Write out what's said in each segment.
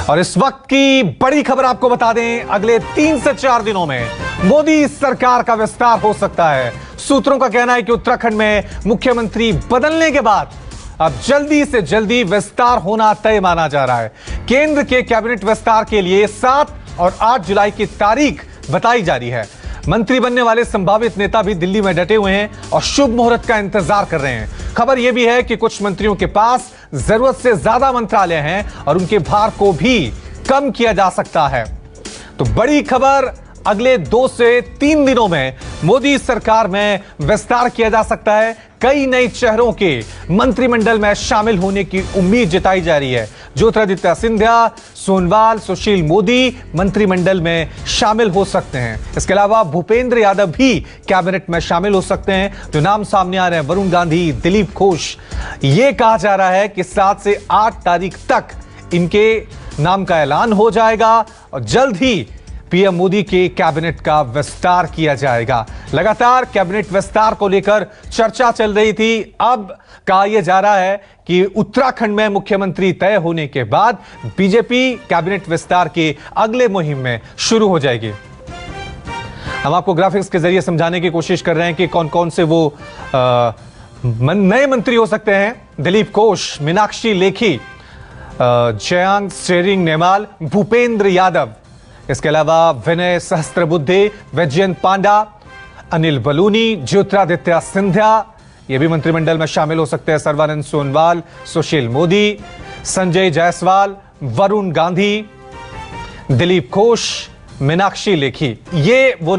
और इस वक्त की बड़ी खबर आपको बता दें, अगले 3 से 4 दिनों में मोदी सरकार का विस्तार हो सकता है। सूत्रों का कहना है कि उत्तराखंड में मुख्यमंत्री बदलने के बाद अब जल्दी से जल्दी विस्तार होना तय माना जा रहा है। केंद्र के कैबिनेट विस्तार के लिए 7 और 8 जुलाई की तारीख बताई जा रही है। मंत्री बनने वाले संभावित नेता भी दिल्ली में डटे हुए हैं और शुभ मुहूर्त का इंतजार कर रहे हैं। खबर यह भी है कि कुछ मंत्रियों के पास जरूरत से ज्यादा मंत्रालय हैं और उनके भार को भी कम किया जा सकता है। तो बड़ी खबर, अगले 2 से 3 दिनों में मोदी सरकार में विस्तार किया जा सकता है। कई नए चेहरों के मंत्रिमंडल में शामिल होने की उम्मीद जताई जा रही है। ज्योतिरादित्य सिंधिया, सोनवाल, सुशील मोदी मंत्रिमंडल में शामिल हो सकते हैं। इसके अलावा भूपेंद्र यादव भी कैबिनेट में शामिल हो सकते हैं। जो नाम सामने आ रहे हैं, वरुण गांधी, दिलीप घोष, यह कहा जा रहा है कि 7 से 8 तारीख तक इनके नाम का ऐलान हो जाएगा और जल्द ही पीएम मोदी के कैबिनेट का विस्तार किया जाएगा। लगातार कैबिनेट विस्तार को लेकर चर्चा चल रही थी। अब कहा यह जा रहा है कि उत्तराखंड में मुख्यमंत्री तय होने के बाद बीजेपी कैबिनेट विस्तार के अगले मुहिम में शुरू हो जाएगी। हम आपको ग्राफिक्स के जरिए समझाने की कोशिश कर रहे हैं कि कौन कौन से वो नए मंत्री हो सकते हैं। दिलीप घोष, मीनाक्षी लेखी, जयंत सेरिंग नेमाल, भूपेंद्र यादव, इसके अलावा विनय सहस्त्रबुद्धे, वैजयंत पांडा, अनिल बलूनी, ज्योतिरादित्य सिंधिया, ये भी मंत्रिमंडल में शामिल हो सकते हैं। सर्बानंद सोनोवाल, सुशील मोदी, संजय जायसवाल, वरुण गांधी, दिलीप घोष, मीनाक्षी लेखी, ये वो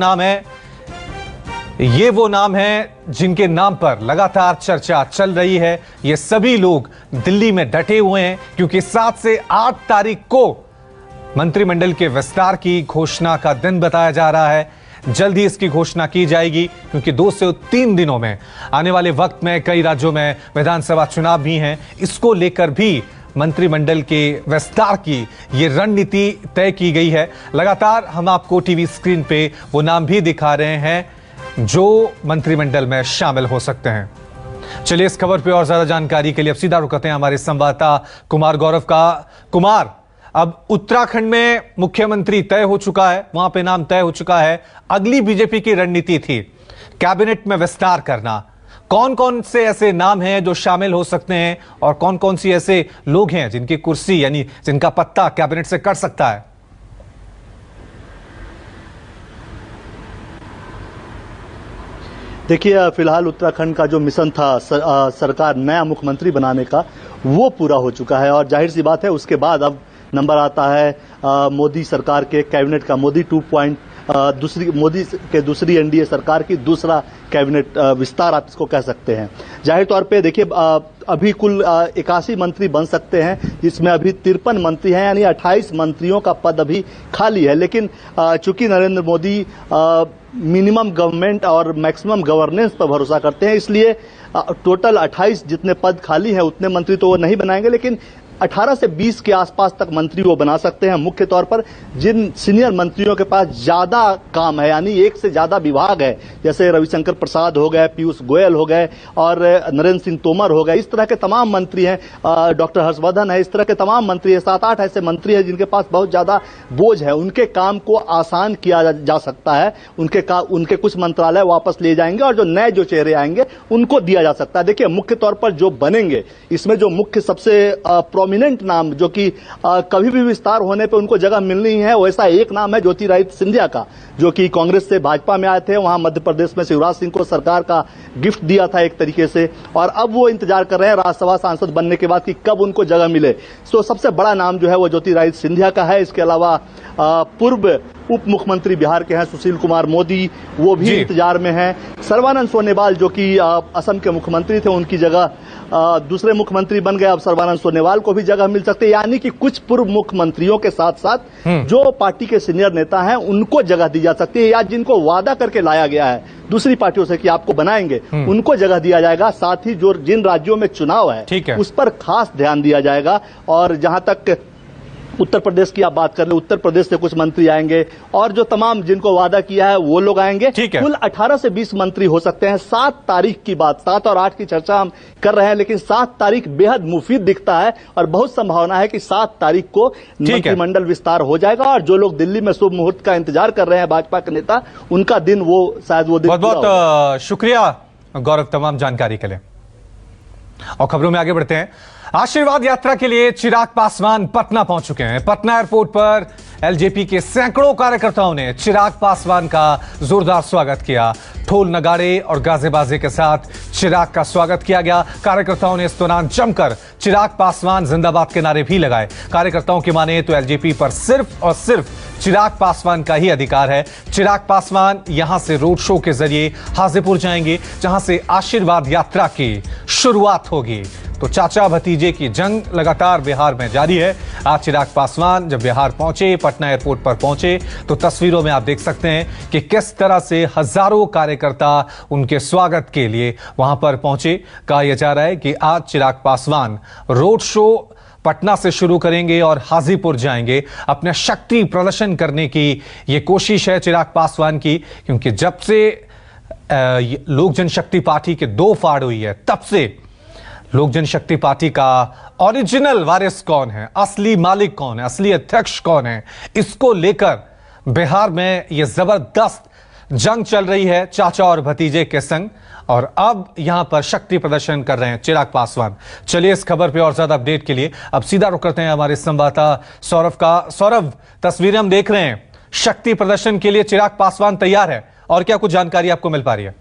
नाम है जिनके नाम पर लगातार चर्चा चल रही है। ये सभी लोग दिल्ली में डटे हुए हैं क्योंकि 7 से 8 तारीख को मंत्रिमंडल के विस्तार की घोषणा का दिन बताया जा रहा है। जल्द ही इसकी घोषणा की जाएगी क्योंकि 2 से 3 दिनों में आने वाले वक्त में कई राज्यों में विधानसभा चुनाव भी हैं। इसको लेकर भी मंत्रिमंडल के विस्तार की ये रणनीति तय की गई है। लगातार हम आपको टीवी स्क्रीन पे वो नाम भी दिखा रहे हैं जो मंत्रिमंडल में शामिल हो सकते हैं। चलिए इस खबर पे और ज्यादा जानकारी के लिए अब सीधा रुक करते हैं हमारे संवाददाता कुमार गौरव का। कुमार, अब उत्तराखंड में मुख्यमंत्री तय हो चुका है, वहां पे नाम तय हो चुका है। अगली बीजेपी की रणनीति थी कैबिनेट में विस्तार करना। कौन कौन से ऐसे नाम हैं जो शामिल हो सकते हैं और कौन कौन सी ऐसे लोग हैं जिनकी कुर्सी यानी जिनका पत्ता कैबिनेट से कट सकता है? देखिए, फिलहाल उत्तराखंड का जो मिशन था सरकार नया मुख्यमंत्री बनाने का, वो पूरा हो चुका है और जाहिर सी बात है उसके बाद अब नंबर आता है मोदी सरकार के कैबिनेट का। मोदी के दूसरी एनडीए सरकार की दूसरा कैबिनेट विस्तार आप इसको कह सकते हैं। जाहिर तौर पे देखिए, अभी कुल 81 मंत्री बन सकते हैं, जिसमें अभी 53 मंत्री हैं, यानी 28 मंत्रियों का पद अभी खाली है। लेकिन चूंकि नरेंद्र मोदी मिनिमम गवर्नमेंट और मैक्सिमम गवर्नेंस पर भरोसा करते हैं, इसलिए टोटल 28 जितने पद खाली हैं उतने मंत्री तो वो नहीं बनाएंगे, लेकिन 18 से 20 के आसपास तक मंत्री वो बना सकते हैं। मुख्य तौर पर जिन सीनियर मंत्रियों के पास ज्यादा काम है, यानी एक से ज्यादा विभाग है, जैसे रविशंकर प्रसाद हो गए, पीयूष गोयल हो गए और नरेंद्र सिंह तोमर हो गए, इस तरह के तमाम मंत्री हैं, डॉक्टर हर्षवर्धन है, इस तरह के तमाम मंत्री हैं। 7-8 ऐसे मंत्री हैं जिनके पास बहुत ज्यादा बोझ है। उनके काम को आसान किया जा सकता है। उनके कुछ मंत्रालय वापस ले जाएंगे और जो नए जो चेहरे आएंगे उनको दिया जा सकता है। देखिए, मुख्य तौर पर जो बनेंगे, इसमें जो मुख्य सबसे प्रोमिनेंट नाम जो कि कभी भी विस्तार होने पे उनको जगह मिलनी है, वैसा एक नाम है ज्योतिरादित्य सिंधिया का, जो कि कांग्रेस से भाजपा में आए थे। वहां मध्य प्रदेश में शिवराज सिंह को सरकार का गिफ्ट दिया था एक तरीके से, और अब वो इंतजार कर रहे हैं राज्यसभा सांसद बनने के बाद कि कब उनको जगह मिले। तो सबसे बड़ा नाम जो है वो ज्योतिरादित्य सिंधिया का है। इसके अलावा पूर्व उप मुख्यमंत्री बिहार के हैं सुशील कुमार मोदी, वो भी इंतजार में हैं। सर्बानंद सोनोवाल जो कि असम के मुख्यमंत्री थे, उनकी जगह दूसरे मुख्यमंत्री बन गए। अब सर्बानंद सोनोवाल को भी जगह मिल सकती है, यानी कि कुछ पूर्व मुख्यमंत्रियों के साथ साथ जो पार्टी के सीनियर नेता हैं उनको जगह दी जा सकती है, या जिनको वादा करके लाया गया है दूसरी पार्टियों से कि आपको बनाएंगे, उनको जगह दिया जाएगा। साथ ही जो जिन राज्यों में चुनाव है उस पर खास ध्यान दिया जाएगा। और जहां तक उत्तर प्रदेश की आप बात कर ले, उत्तर प्रदेश से कुछ मंत्री आएंगे और जो तमाम जिनको वादा किया है वो लोग आएंगे। कुल 18 से 20 मंत्री हो सकते हैं। 7 तारीख की बात, 7 और 8 की चर्चा हम कर रहे हैं, लेकिन 7 तारीख बेहद मुफीद दिखता है और बहुत संभावना है कि 7 तारीख को मंत्रिमंडल विस्तार हो जाएगा और जो लोग दिल्ली में शुभ मुहूर्त का इंतजार कर रहे हैं भाजपा के नेता, उनका दिन वो शायद वो दिन। बहुत बहुत शुक्रिया गौरव तमाम जानकारी के लिए। और खबरों में आगे बढ़ते हैं। आशीर्वाद यात्रा के लिए चिराग पासवान पटना पहुंच चुके हैं। पटना एयरपोर्ट पर एलजेपी के सैकड़ों कार्यकर्ताओं ने चिराग पासवान का जोरदार स्वागत किया। ढोल नगाड़े और गाजेबाजे के साथ चिराग का स्वागत किया गया। कार्यकर्ताओं ने इस दौरान जमकर चिराग पासवान जिंदाबाद के नारे भी लगाए। कार्यकर्ताओं की माने तो एलजेपी पर सिर्फ और सिर्फ चिराग पासवान का ही अधिकार है। चिराग पासवान यहां से रोड शो के जरिए हाजीपुर जाएंगे, जहां से आशीर्वाद यात्रा की शुरुआत होगी। तो चाचा भतीजे की जंग लगातार बिहार में जारी है। आज चिराग पासवान जब बिहार पहुंचे, पटना एयरपोर्ट पर पहुंचे, तो तस्वीरों में आप देख सकते हैं कि किस तरह से हजारों कार्यकर्ता उनके स्वागत के लिए वहां पर पहुंचे। कहा यह जा रहा है कि आज चिराग पासवान रोड शो पटना से शुरू करेंगे और हाजीपुर जाएंगे। अपना शक्ति प्रदर्शन करने की यह कोशिश है चिराग पासवान की, क्योंकि जब से लोक जनशक्ति पार्टी के 2 फाड़ हुई है, तब से लोक जनशक्ति पार्टी का ओरिजिनल वारिस कौन है, असली मालिक कौन है, असली अध्यक्ष कौन है, इसको लेकर बिहार में यह जबरदस्त जंग चल रही है चाचा और भतीजे के संग। और अब यहां पर शक्ति प्रदर्शन कर रहे हैं चिराग पासवान। चलिए इस खबर पे और ज्यादा अपडेट के लिए अब सीधा रुक करते हैं हमारे संवाददाता सौरभ का। सौरभ, तस्वीरें हम देख रहे हैं, शक्ति प्रदर्शन के लिए चिराग पासवान तैयार है, और क्या कुछ जानकारी आपको मिल पा रही है?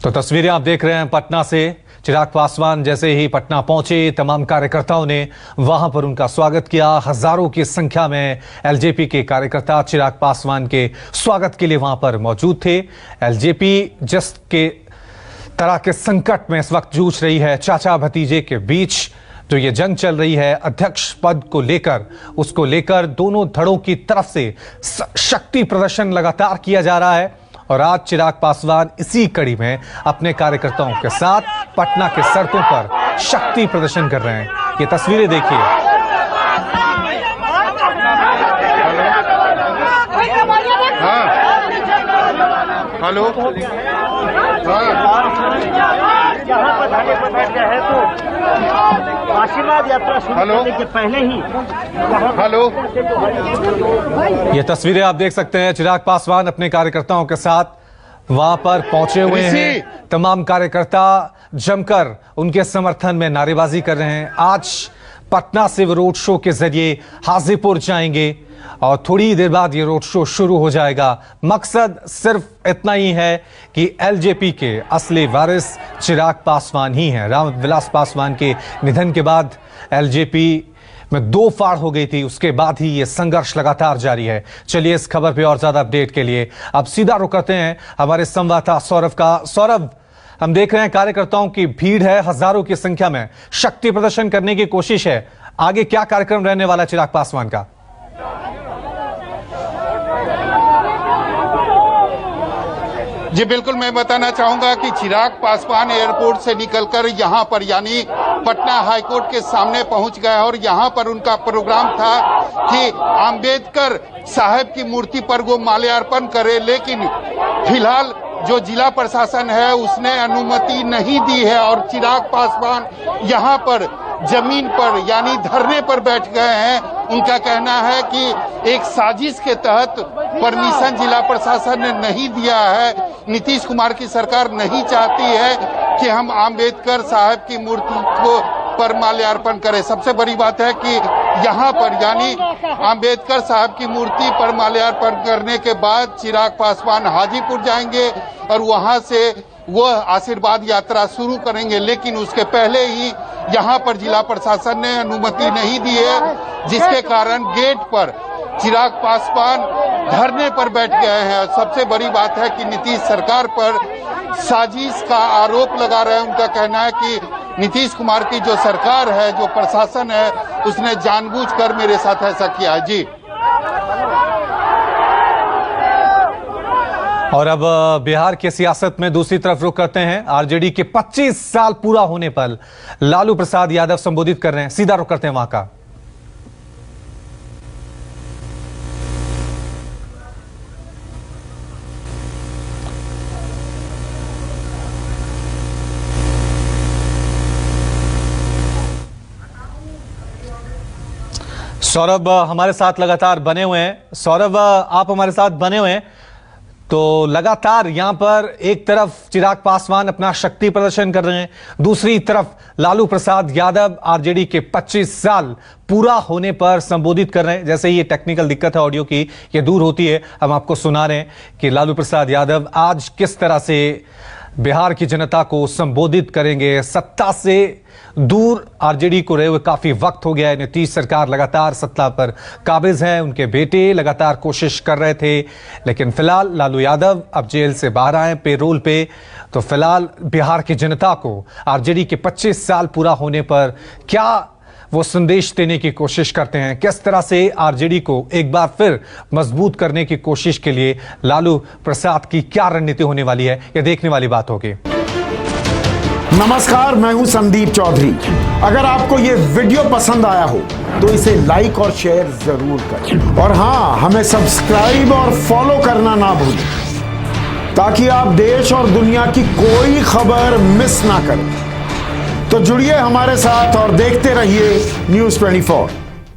तो तस्वीरें आप देख रहे हैं पटना से। चिराग पासवान जैसे ही पटना पहुंचे, तमाम कार्यकर्ताओं ने वहां पर उनका स्वागत किया। हजारों की संख्या में एलजेपी के कार्यकर्ता चिराग पासवान के स्वागत के लिए वहां पर मौजूद थे। एलजेपी जिस के तरह के संकट में इस वक्त जूझ रही है, चाचा भतीजे के बीच जो ये जंग चल रही है अध्यक्ष पद को लेकर, उसको लेकर दोनों धड़ों की तरफ से शक्ति प्रदर्शन लगातार किया जा रहा है। और आज चिराग पासवान इसी कड़ी में अपने कार्यकर्ताओं के साथ पटना के सड़कों पर शक्ति प्रदर्शन कर रहे हैं। ये तस्वीरें देखिए। हेलो, आशीर्वाद यात्रा शुरू करने के पहले ही हेलो, ये तस्वीरें आप देख सकते हैं। चिराग पासवान अपने कार्यकर्ताओं के साथ वहां पर पहुंचे हुए हैं। तमाम कार्यकर्ता जमकर उनके समर्थन में नारेबाजी कर रहे हैं। आज पटना से रोड शो के जरिए हाजीपुर जाएंगे और थोड़ी देर बाद ये रोड शो शुरू हो जाएगा। मकसद सिर्फ इतना ही है कि एलजेपी के असली वारिस चिराग पासवान ही हैं। रामविलास पासवान के निधन के बाद एलजेपी में 2 फाड़ हो गई थी, उसके बाद ही ये संघर्ष लगातार जारी है। चलिए इस खबर पे और ज्यादा अपडेट के लिए अब सीधा रुक करते हैं हमारे संवाददाता सौरभ का। सौरभ, हम देख रहे हैं कार्यकर्ताओं की भीड़ है, हजारों की संख्या में शक्ति प्रदर्शन करने की कोशिश है। आगे क्या कार्यक्रम रहने वाला चिराग पासवान का? जी बिल्कुल, मैं बताना चाहूंगा कि चिराग पासवान एयरपोर्ट से निकलकर यहां पर यानी पटना हाईकोर्ट के सामने पहुंच गए और यहां पर उनका प्रोग्राम था कि अंबेडकर साहब की मूर्ति पर वो माल्यार्पण करे, लेकिन फिलहाल जो जिला प्रशासन है उसने अनुमति नहीं दी है और चिराग पासवान यहां पर जमीन पर यानी धरने पर बैठ गए हैं। उनका कहना है कि एक साजिश के तहत परमिशन जिला प्रशासन ने नहीं दिया है। नीतीश कुमार की सरकार नहीं चाहती है कि हम अंबेडकर साहब की मूर्ति को पर माल्यार्पण करें। सबसे बड़ी बात है कि यहाँ पर यानी अंबेडकर साहब की मूर्ति पर माल्यार्पण करने के बाद चिराग पासवान हाजीपुर जाएंगे और वहां से वो आशीर्वाद यात्रा शुरू करेंगे, लेकिन उसके पहले ही यहाँ पर जिला प्रशासन ने अनुमति नहीं दी है, जिसके कारण गेट पर चिराग पासवान धरने पर बैठ गए हैं। सबसे बड़ी बात है कि नीतीश सरकार पर साजिश का आरोप लगा रहे हैं। उनका कहना है कि नीतीश कुमार की जो सरकार है, जो प्रशासन है, उसने जानबूझकर मेरे साथ ऐसा किया है। जी, और अब बिहार की सियासत में दूसरी तरफ रुख करते हैं। आरजेडी के 25 साल पूरा होने पर लालू प्रसाद यादव संबोधित कर रहे हैं, सीधा रुख करते हैं वहां का। सौरभ हमारे साथ लगातार बने हुए हैं। सौरभ, आप हमारे साथ बने हुए हैं, तो लगातार यहां पर एक तरफ चिराग पासवान अपना शक्ति प्रदर्शन कर रहे हैं, दूसरी तरफ लालू प्रसाद यादव आरजेडी के 25 साल पूरा होने पर संबोधित कर रहे हैं। जैसे ही ये टेक्निकल दिक्कत है ऑडियो की, ये दूर होती है, हम आपको सुना रहे हैं कि लालू प्रसाद यादव आज किस तरह से बिहार की जनता को संबोधित करेंगे। सत्ता से दूर आरजेडी को रहे हुए काफी वक्त हो गया है। नीतीश सरकार लगातार सत्ता पर काबिज है, उनके बेटे लगातार कोशिश कर रहे थे, लेकिन फिलहाल लालू यादव अब जेल से बाहर आए पेरोल पे। तो फिलहाल बिहार की जनता को आरजेडी के 25 साल पूरा होने पर क्या वो संदेश देने की कोशिश करते हैं, किस तरह से आरजेडी को एक बार फिर मजबूत करने की कोशिश के लिए लालू प्रसाद की क्या रणनीति होने वाली है, यह देखने वाली बात होगी। नमस्कार, मैं हूं संदीप चौधरी। अगर आपको ये वीडियो पसंद आया हो तो इसे लाइक और शेयर जरूर करें, और हां, हमें सब्सक्राइब और फॉलो करना ना भूलें ताकि आप देश और दुनिया की कोई खबर मिस ना करें। तो जुड़िए हमारे साथ और देखते रहिए News 24।